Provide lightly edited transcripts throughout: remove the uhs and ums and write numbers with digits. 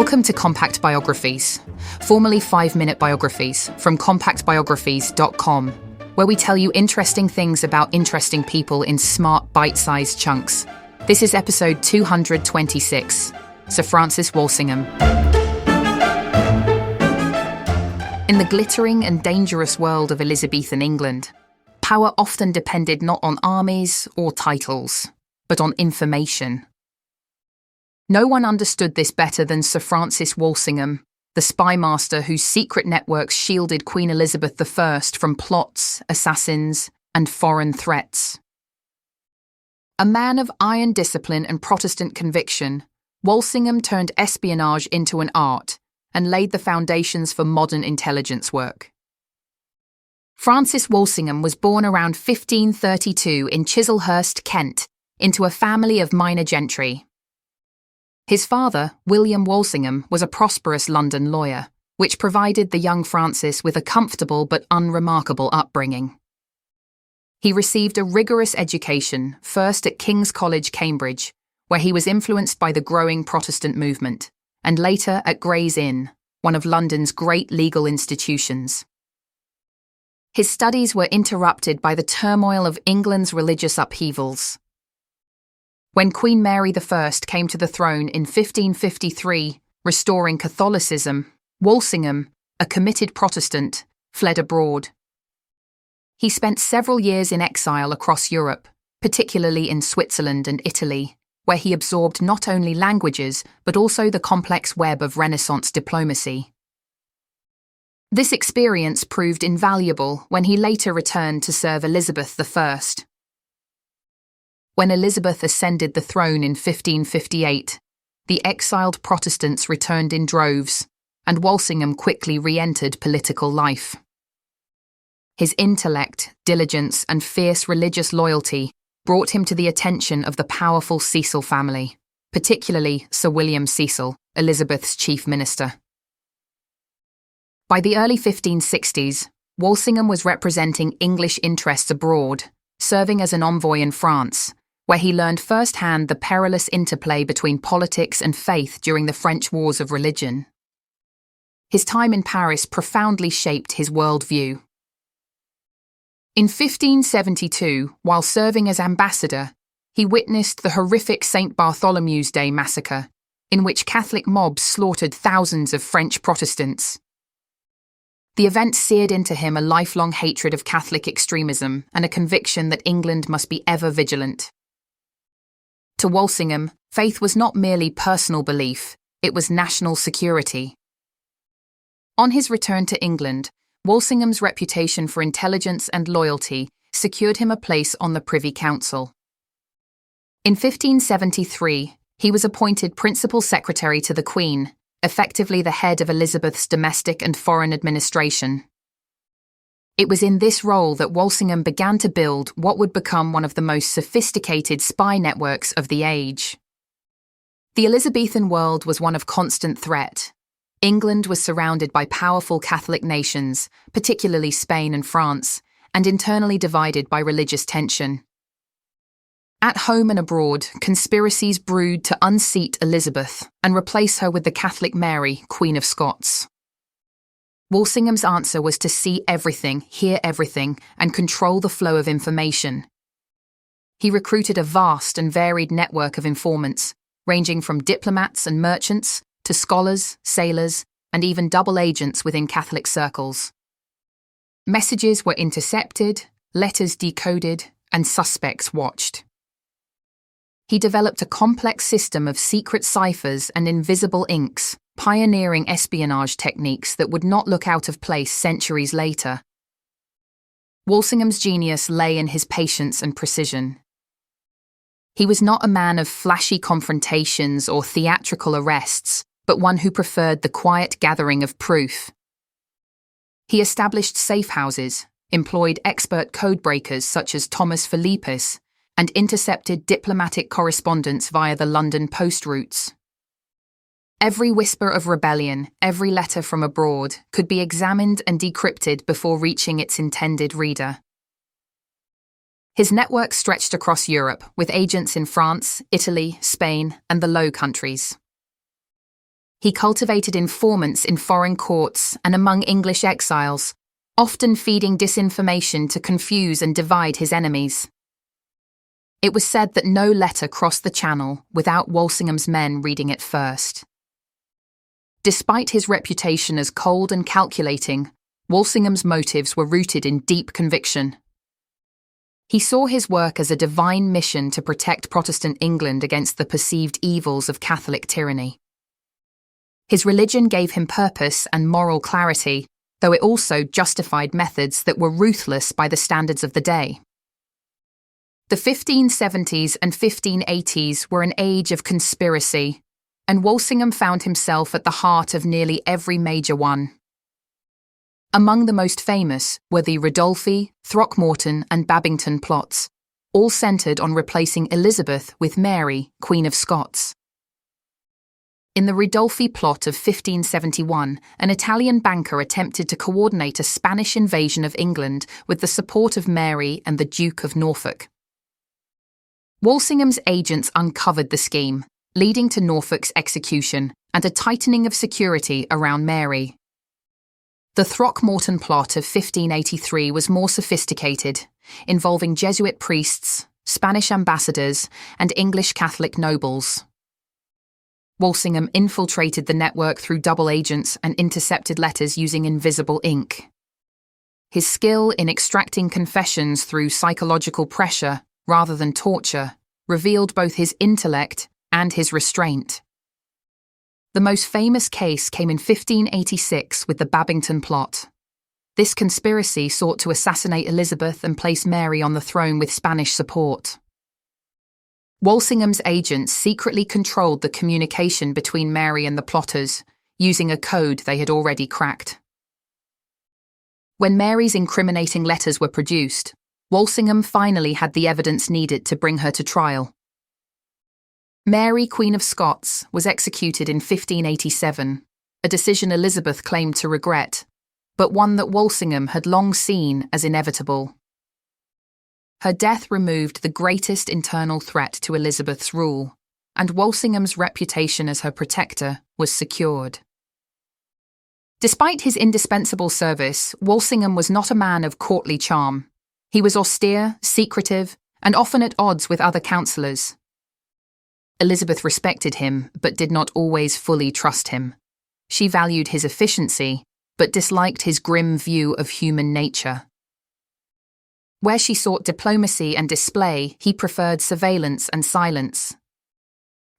Welcome to Compact Biographies, formerly 5-minute biographies, from compactbiographies.com, where we tell you interesting things about interesting people in smart, bite-sized chunks. This is episode 226, Sir Francis Walsingham. In the glittering and dangerous world of Elizabethan England, power often depended not on armies or titles, but on information. No one understood this better than Sir Francis Walsingham, the spymaster whose secret networks shielded Queen Elizabeth I from plots, assassins, and foreign threats. A man of iron discipline and Protestant conviction, Walsingham turned espionage into an art and laid the foundations for modern intelligence work. Francis Walsingham was born around 1532 in Chislehurst, Kent, into a family of minor gentry. His father, William Walsingham, was a prosperous London lawyer, which provided the young Francis with a comfortable but unremarkable upbringing. He received a rigorous education, first at King's College, Cambridge, where he was influenced by the growing Protestant movement, and later at Gray's Inn, one of London's great legal institutions. His studies were interrupted by the turmoil of England's religious upheavals. When Queen Mary I came to the throne in 1553, restoring Catholicism, Walsingham, a committed Protestant, fled abroad. He spent several years in exile across Europe, particularly in Switzerland and Italy, where he absorbed not only languages but also the complex web of Renaissance diplomacy. This experience proved invaluable when he later returned to serve Elizabeth I. When Elizabeth ascended the throne in 1558, the exiled Protestants returned in droves, and Walsingham quickly re-entered political life. His intellect, diligence, and fierce religious loyalty brought him to the attention of the powerful Cecil family, particularly Sir William Cecil, Elizabeth's chief minister. By the early 1560s, Walsingham was representing English interests abroad, serving as an envoy in France, where he learned firsthand the perilous interplay between politics and faith during the French Wars of Religion. His time in Paris profoundly shaped his worldview. In 1572, while serving as ambassador, he witnessed the horrific St. Bartholomew's Day massacre, in which Catholic mobs slaughtered thousands of French Protestants. The event seared into him a lifelong hatred of Catholic extremism and a conviction that England must be ever vigilant. To Walsingham, faith was not merely personal belief, it was national security. On his return to England, Walsingham's reputation for intelligence and loyalty secured him a place on the Privy Council. In 1573, he was appointed Principal Secretary to the Queen, effectively the head of Elizabeth's domestic and foreign administration. It was in this role that Walsingham began to build what would become one of the most sophisticated spy networks of the age. The Elizabethan world was one of constant threat. England was surrounded by powerful Catholic nations, particularly Spain and France, and internally divided by religious tension. At home and abroad, conspiracies brewed to unseat Elizabeth and replace her with the Catholic Mary, Queen of Scots. Walsingham's answer was to see everything, hear everything, and control the flow of information. He recruited a vast and varied network of informants, ranging from diplomats and merchants to scholars, sailors, and even double agents within Catholic circles. Messages were intercepted, letters decoded, and suspects watched. He developed a complex system of secret ciphers and invisible inks, pioneering espionage techniques that would not look out of place centuries later. Walsingham's genius lay in his patience and precision. He was not a man of flashy confrontations or theatrical arrests, but one who preferred the quiet gathering of proof. He established safe houses, employed expert codebreakers such as Thomas Philippus, and intercepted diplomatic correspondence via the London post routes. Every whisper of rebellion, every letter from abroad, could be examined and decrypted before reaching its intended reader. His network stretched across Europe, with agents in France, Italy, Spain, and the Low Countries. He cultivated informants in foreign courts and among English exiles, often feeding disinformation to confuse and divide his enemies. It was said that no letter crossed the Channel without Walsingham's men reading it first. Despite his reputation as cold and calculating, Walsingham's motives were rooted in deep conviction. He saw his work as a divine mission to protect Protestant England against the perceived evils of Catholic tyranny. His religion gave him purpose and moral clarity, though it also justified methods that were ruthless by the standards of the day. The 1570s and 1580s were an age of conspiracy, and Walsingham found himself at the heart of nearly every major one. Among the most famous were the Ridolfi, Throckmorton and Babington plots, all centred on replacing Elizabeth with Mary, Queen of Scots. In the Ridolfi plot of 1571, an Italian banker attempted to coordinate a Spanish invasion of England with the support of Mary and the Duke of Norfolk. Walsingham's agents uncovered the scheme, leading to Norfolk's execution and a tightening of security around Mary. The Throckmorton plot of 1583 was more sophisticated, involving Jesuit priests, Spanish ambassadors, and English Catholic nobles. Walsingham infiltrated the network through double agents and intercepted letters using invisible ink. His skill in extracting confessions through psychological pressure, rather than torture, revealed both his intellect and his restraint. The most famous case came in 1586 with the Babington plot. This conspiracy sought to assassinate Elizabeth and place Mary on the throne with Spanish support. Walsingham's agents secretly controlled the communication between Mary and the plotters, using a code they had already cracked. When Mary's incriminating letters were produced, Walsingham finally had the evidence needed to bring her to trial. Mary, Queen of Scots, was executed in 1587, a decision Elizabeth claimed to regret, but one that Walsingham had long seen as inevitable. Her death removed the greatest internal threat to Elizabeth's rule, and Walsingham's reputation as her protector was secured. Despite his indispensable service, Walsingham was not a man of courtly charm. He was austere, secretive, and often at odds with other counsellors. Elizabeth respected him, but did not always fully trust him. She valued his efficiency, but disliked his grim view of human nature. Where she sought diplomacy and display, he preferred surveillance and silence.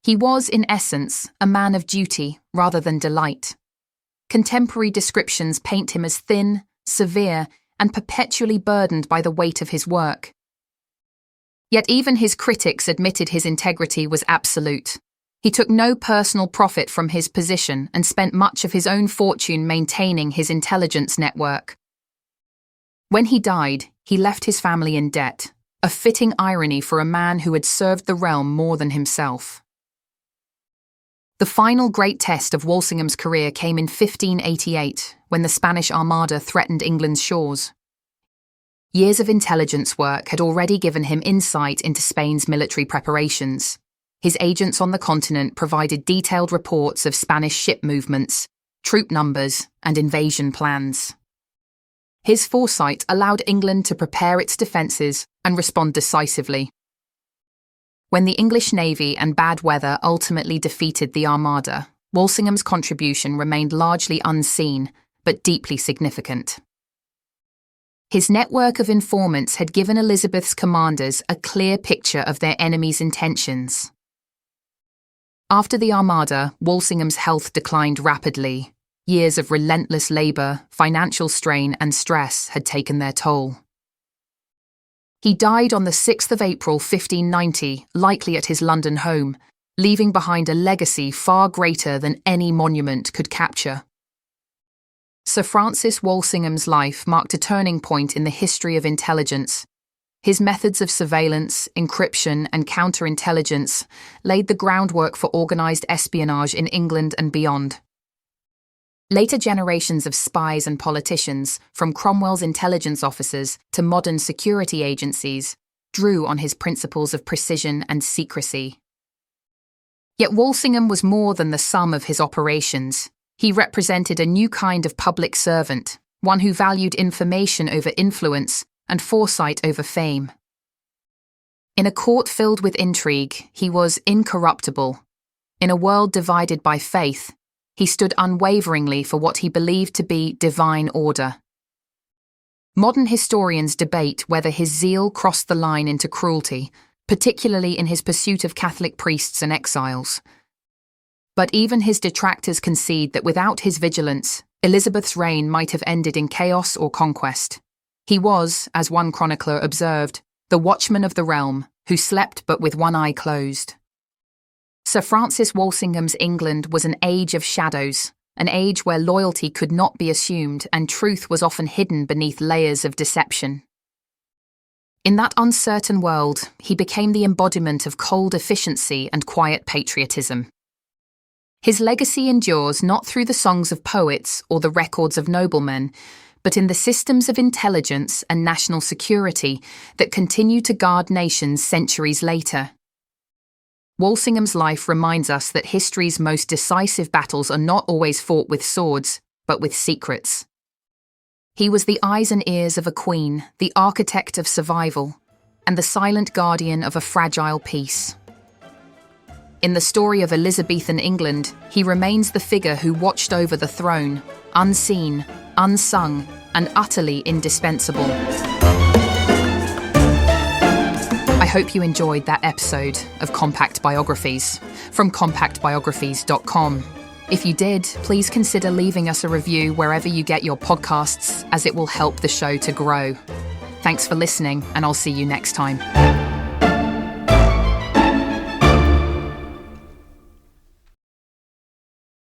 He was, in essence, a man of duty rather than delight. Contemporary descriptions paint him as thin, severe, and perpetually burdened by the weight of his work. Yet even his critics admitted his integrity was absolute. He took no personal profit from his position and spent much of his own fortune maintaining his intelligence network. When he died, he left his family in debt, a fitting irony for a man who had served the realm more than himself. The final great test of Walsingham's career came in 1588, when the Spanish Armada threatened England's shores. Years of intelligence work had already given him insight into Spain's military preparations. His agents on the continent provided detailed reports of Spanish ship movements, troop numbers, and invasion plans. His foresight allowed England to prepare its defences and respond decisively. When the English Navy and bad weather ultimately defeated the Armada, Walsingham's contribution remained largely unseen, but deeply significant. His network of informants had given Elizabeth's commanders a clear picture of their enemies' intentions. After the Armada, Walsingham's health declined rapidly. Years of relentless labour, financial strain and stress had taken their toll. He died on the 6th of April 1590, likely at his London home, leaving behind a legacy far greater than any monument could capture. Sir Francis Walsingham's life marked a turning point in the history of intelligence. His methods of surveillance, encryption, and counterintelligence laid the groundwork for organised espionage in England and beyond. Later generations of spies and politicians, from Cromwell's intelligence officers to modern security agencies, drew on his principles of precision and secrecy. Yet Walsingham was more than the sum of his operations. He represented a new kind of public servant, one who valued information over influence and foresight over fame. In a court filled with intrigue, he was incorruptible. In a world divided by faith, he stood unwaveringly for what he believed to be divine order. Modern historians debate whether his zeal crossed the line into cruelty, particularly in his pursuit of Catholic priests and exiles. But even his detractors concede that without his vigilance, Elizabeth's reign might have ended in chaos or conquest. He was, as one chronicler observed, the watchman of the realm, who slept but with one eye closed. Sir Francis Walsingham's England was an age of shadows, an age where loyalty could not be assumed and truth was often hidden beneath layers of deception. In that uncertain world, he became the embodiment of cold efficiency and quiet patriotism. His legacy endures not through the songs of poets or the records of noblemen, but in the systems of intelligence and national security that continue to guard nations centuries later. Walsingham's life reminds us that history's most decisive battles are not always fought with swords, but with secrets. He was the eyes and ears of a queen, the architect of survival, and the silent guardian of a fragile peace. In the story of Elizabethan England, he remains the figure who watched over the throne, unseen, unsung, and utterly indispensable. I hope you enjoyed that episode of Compact Biographies from compactbiographies.com. If you did, please consider leaving us a review wherever you get your podcasts, as it will help the show to grow. Thanks for listening, and I'll see you next time.